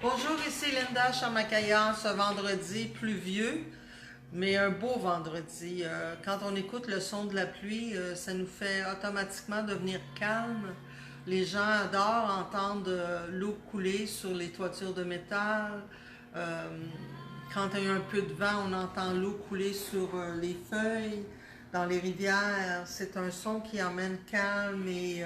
Bonjour, ici Linda Chamacaya, ce vendredi pluvieux, mais un beau vendredi. Quand on écoute le son de la pluie, ça nous fait automatiquement devenir calme. Les gens adorent entendre l'eau couler sur les toitures de métal. Euh, Quand il y a un peu de vent, on entend l'eau couler sur les feuilles, dans les rivières. C'est un son qui emmène calme et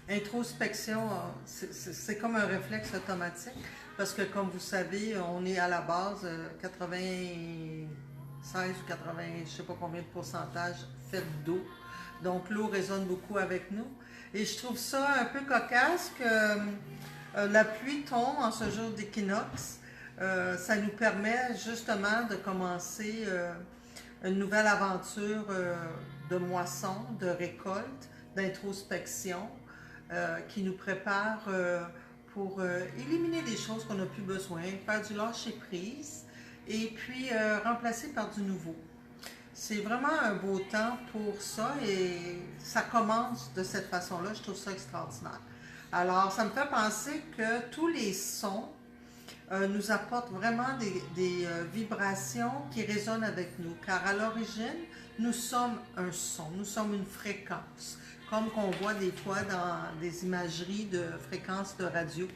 introspection. C'est comme un réflexe automatique parce que, comme vous savez, on est à la base 96 ou 80, je ne sais pas combien de pourcentage fait d'eau. Donc l'eau résonne beaucoup avec nous. Et je trouve ça un peu cocasse que la pluie tombe en ce jour d'équinoxe. Ça nous permet justement de commencer une nouvelle aventure de moisson, de récolte, d'introspection qui nous prépare pour éliminer des choses qu'on n'a plus besoin, faire du lâcher-prise et puis remplacer par du nouveau. C'est vraiment un beau temps pour ça et ça commence de cette façon-là. Je trouve ça extraordinaire. Alors, ça me fait penser que tous les sons nous apportent vraiment des vibrations qui résonnent avec nous. Car à l'origine, nous sommes un son, nous sommes une fréquence. Comme qu'on voit des fois dans des imageries de fréquences de radio.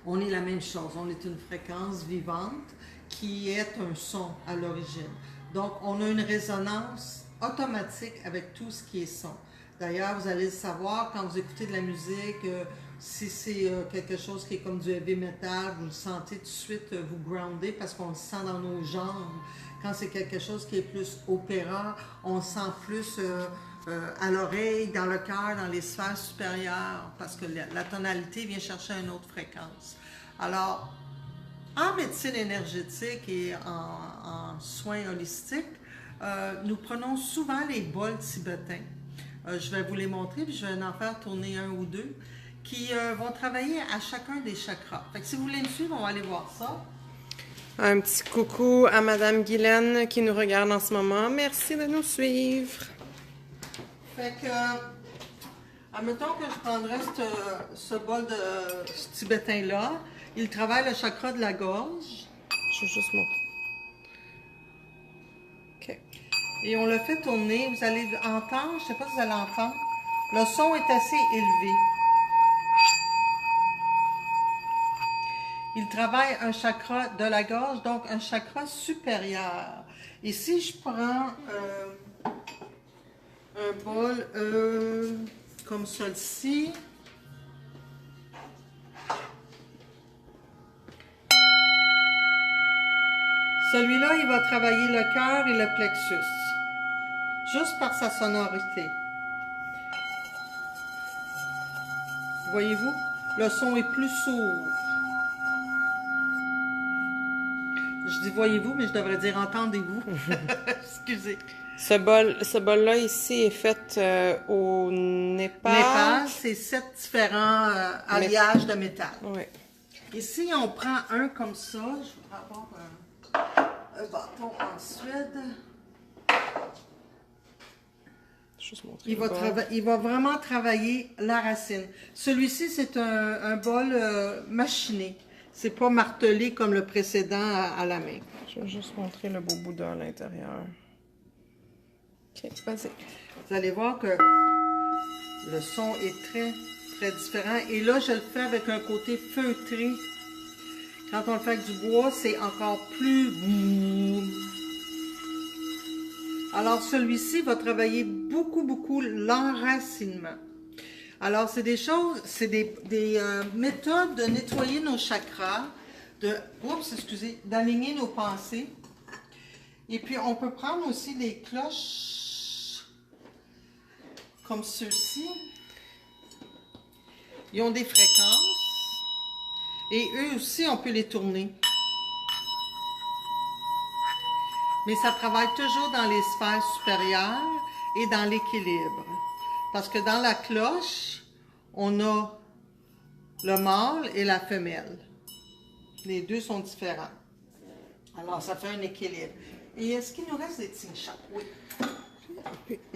On est la même chose, on est une fréquence vivante qui est un son à l'origine. Donc, on a une résonance automatique avec tout ce qui est son. D'ailleurs, vous allez le savoir quand vous écoutez de la musique, si c'est quelque chose qui est comme du heavy metal, vous le sentez tout de suite vous grounder parce qu'on le sent dans nos jambes. Quand c'est quelque chose qui est plus opéra, on le sent plus à l'oreille, dans le cœur, dans les sphères supérieures, parce que la tonalité vient chercher une autre fréquence. Alors, en médecine énergétique et en soins holistiques, nous prenons souvent les bols tibétains. Je vais vous les montrer, puis je vais en faire tourner un ou deux, qui vont travailler à chacun des chakras. Fait que si vous voulez me suivre, on va aller voir ça. Un petit coucou à Madame Guylaine qui nous regarde en ce moment. Merci de nous suivre. Fait que, admettons que je prendrais ce bol de ce tibétain-là. Il travaille le chakra de la gorge. Je vais juste montrer. OK. Et on le fait tourner. Vous allez entendre, je ne sais pas si vous allez entendre, le son est assez élevé. Il travaille un chakra de la gorge, donc un chakra supérieur. Et si je prends un bol comme celui-ci, celui-là, il va travailler le cœur et le plexus, juste par sa sonorité. Voyez-vous, le son est plus sourd. Je dis voyez-vous, mais je devrais dire entendez-vous. Excusez. Ce bol-là ici est fait au Népal. Népal, c'est 7 différents alliages de métal. Oui. Et si on prend un comme ça, je voudrais avoir un bâton en Suède. Juste montrer Il va vraiment travailler la racine. Celui-ci, c'est un bol machiné. C'est pas martelé comme le précédent à la main. Je vais juste montrer le beau Bouddha à l'intérieur. OK, vas-y. Vous allez voir que le son est très, très différent. Et là, je le fais avec un côté feutré. Quand on le fait avec du bois, c'est encore plus... Alors, celui-ci va travailler beaucoup, beaucoup l'enracinement. Alors, c'est des choses, c'est des méthodes de nettoyer nos chakras, d'aligner nos pensées. Et puis, on peut prendre aussi des cloches comme ceux-ci. Ils ont des fréquences. Et eux aussi, on peut les tourner. Mais ça travaille toujours dans les sphères supérieures et dans l'équilibre. Parce que dans la cloche, on a le mâle et la femelle. Les deux sont différents. Alors, ça fait un équilibre. Et est-ce qu'il nous reste des petits chats? Oui.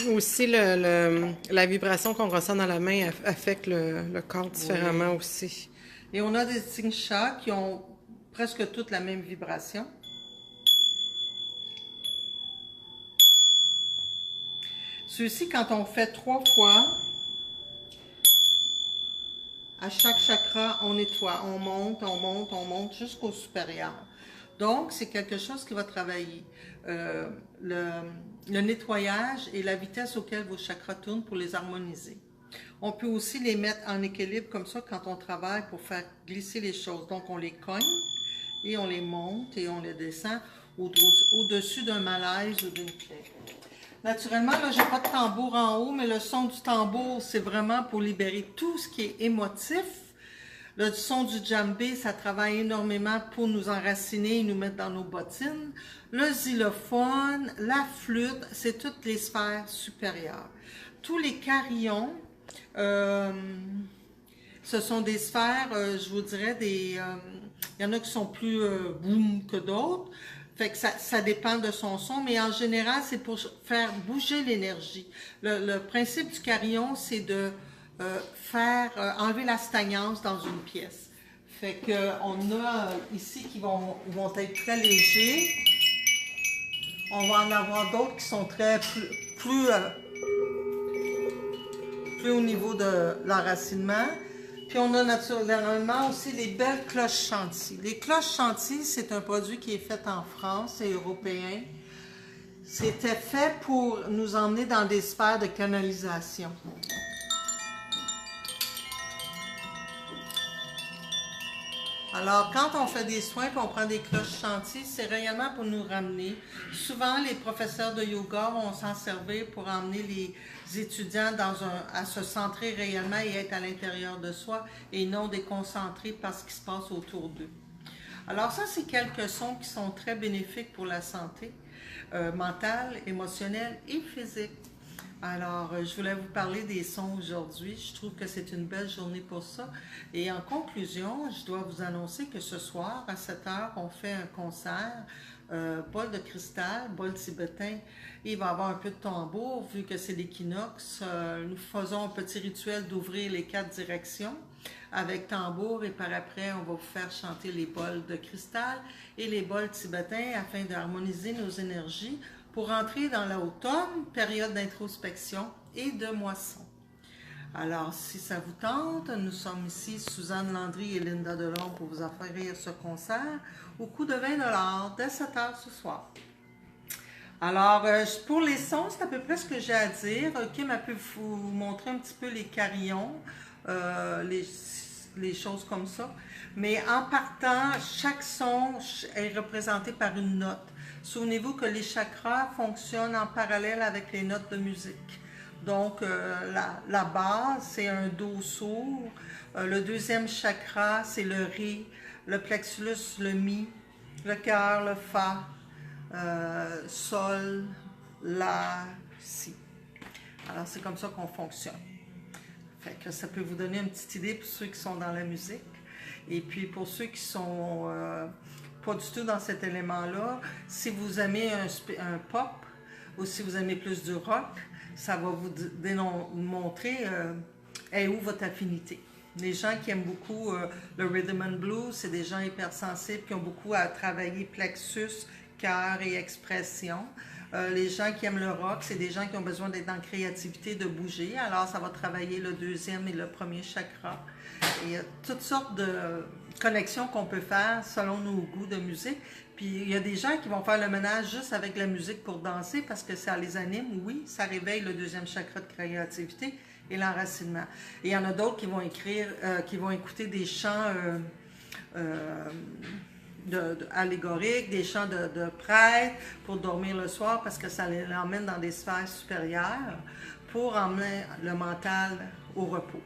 Aussi, la vibration qu'on ressent dans la main affecte le corps différemment aussi. Et on a des tingshas qui ont presque toutes la même vibration. Ceux-ci, quand on fait 3 fois, à chaque chakra, on nettoie, on monte jusqu'au supérieur. Donc, c'est quelque chose qui va travailler. Le nettoyage et la vitesse auquel vos chakras tournent pour les harmoniser. On peut aussi les mettre en équilibre comme ça quand on travaille pour faire glisser les choses. Donc, on les cogne et on les monte et on les descend au-dessus d'un malaise ou d'une plaie. Naturellement, là, j'ai pas de tambour en haut, mais le son du tambour, c'est vraiment pour libérer tout ce qui est émotif. Le son du djembé, ça travaille énormément pour nous enraciner et nous mettre dans nos bottines. Le xylophone, la flûte, c'est toutes les sphères supérieures. Tous les carillons, ce sont des sphères, je vous dirais, il y en a qui sont plus boum que d'autres. Fait que ça dépend de son son, mais en général, c'est pour faire bouger l'énergie. Le principe du carillon, c'est de enlever la stagnance dans une pièce. Fait que on a ici qui vont être très légers. On va en avoir d'autres qui sont plus au niveau de l'enracinement. Puis on a naturellement aussi les belles cloches chantilly. Les cloches chantilly, c'est un produit qui est fait en France et européen. C'était fait pour nous emmener dans des sphères de canalisation. Alors, quand on fait des soins et on prend des cloches chantilly, c'est réellement pour nous ramener. Souvent, les professeurs de yoga vont s'en servir pour emmener les étudiants à se centrer réellement et être à l'intérieur de soi et non déconcentrés par ce qui se passe autour d'eux. Alors ça, c'est quelques sons qui sont très bénéfiques pour la santé mentale, émotionnelle et physique. Alors, je voulais vous parler des sons aujourd'hui. Je trouve que c'est une belle journée pour ça. Et en conclusion, je dois vous annoncer que ce soir, à 7 h, on fait un concert, bol de cristal, bol tibétain. Il va y avoir un peu de tambour, vu que c'est l'équinoxe. Nous faisons un petit rituel d'ouvrir les 4 directions avec tambour et par après, on va vous faire chanter les bols de cristal et les bols tibétains afin d'harmoniser nos énergies pour entrer dans l'automne, période d'introspection et de moisson. Alors, si ça vous tente, nous sommes ici, Suzanne Landry et Linda Delorme, pour vous offrir ce concert au coût de 20 $ dès 7 h ce soir. Alors, pour les sons, c'est à peu près ce que j'ai à dire. Kim a pu vous montrer un petit peu les carillons, les choses comme ça. Mais en partant, chaque son est représenté par une note. Souvenez-vous que les chakras fonctionnent en parallèle avec les notes de musique. Donc, la base, c'est un do sourd. Le deuxième chakra, c'est le ré. Le plexus, le mi. Le cœur, le fa. Sol, la, si. Alors, c'est comme ça qu'on fonctionne. Fait que ça peut vous donner une petite idée pour ceux qui sont dans la musique. Et puis, pour ceux qui sont pas du tout dans cet élément-là, si vous aimez un pop ou si vous aimez plus du rock, ça va vous montrer où votre affinité. Les gens qui aiment beaucoup le rhythm and blues, c'est des gens hypersensibles qui ont beaucoup à travailler plexus, cœur et expression. Les gens qui aiment le rock, c'est des gens qui ont besoin d'être dans la créativité, de bouger. Alors, ça va travailler le deuxième et le premier chakra. Et il y a toutes sortes de connexions qu'on peut faire selon nos goûts de musique. Puis, il y a des gens qui vont faire le ménage juste avec la musique pour danser parce que ça les anime. Oui, ça réveille le deuxième chakra de créativité et l'enracinement. Et il y en a d'autres qui vont qui vont écouter des chants allégoriques, des chants de prêtres pour dormir le soir parce que ça les emmène dans des sphères supérieures pour emmener le mental au repos.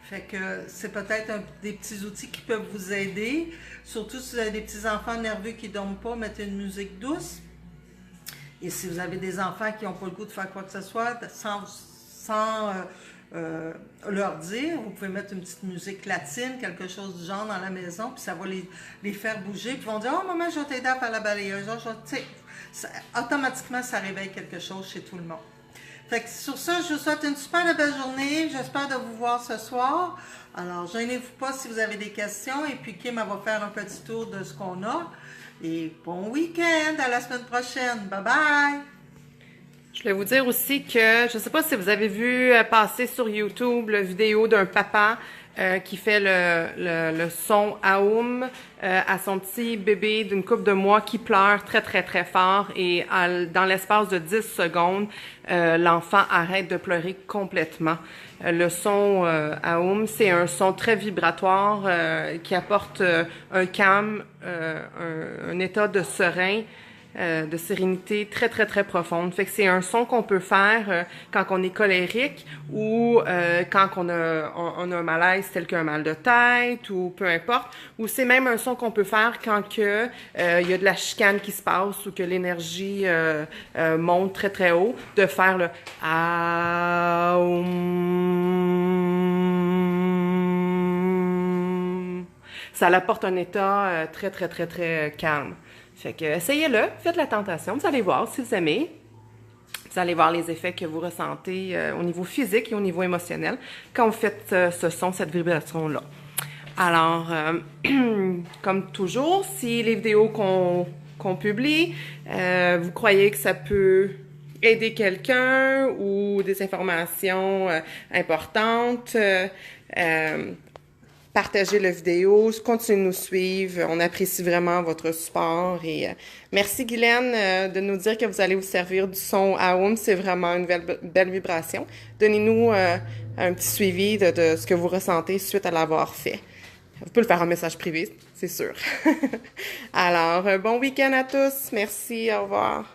Fait que c'est peut-être des petits outils qui peuvent vous aider, surtout si vous avez des petits enfants nerveux qui ne dorment pas, mettez une musique douce. Et si vous avez des enfants qui n'ont pas le goût de faire quoi que ce soit, sans leur dire. Vous pouvez mettre une petite musique latine, quelque chose du genre dans la maison, puis ça va les faire bouger. Puis ils vont dire, oh maman, je vais t'aider à faire la balayeuse. Automatiquement, ça réveille quelque chose chez tout le monde. Fait que sur ça, je vous souhaite une super belle journée. J'espère de vous voir ce soir. Alors, gênez-vous pas si vous avez des questions. Et puis, Kim, elle va faire un petit tour de ce qu'on a. Et bon week-end, à la semaine prochaine. Bye bye! Je voulais vous dire aussi que, je ne sais pas si vous avez vu passer sur YouTube la vidéo d'un papa qui fait le son Aum à son petit bébé d'une couple de mois qui pleure très, très, très fort. Et dans l'espace de 10 secondes, l'enfant arrête de pleurer complètement. Le son Aum, c'est un son très vibratoire qui apporte un calme, un état de serein, de sérénité très, très, très profonde. Fait que c'est un son qu'on peut faire quand on est colérique ou quand on a un malaise tel qu'un mal de tête ou peu importe. Ou c'est même un son qu'on peut faire quand que, y a de la chicane qui se passe ou que l'énergie monte très, très haut. De faire le Aum. Ça apporte un état très, très, très, très calme. Fait que essayez-le, faites la tentation, vous allez voir si vous aimez. Vous allez voir les effets que vous ressentez au niveau physique et au niveau émotionnel quand vous faites ce son, cette vibration-là. Alors, comme toujours, si les vidéos qu'on publie, vous croyez que ça peut aider quelqu'un ou des informations importantes, partagez la vidéo, continuez de nous suivre. On apprécie vraiment votre support. Et merci Guylaine de nous dire que vous allez vous servir du son Aum. C'est vraiment une belle vibration. Donnez-nous un petit suivi de ce que vous ressentez suite à l'avoir fait. Vous pouvez le faire en message privé, c'est sûr. Alors, bon week-end à tous. Merci, au revoir.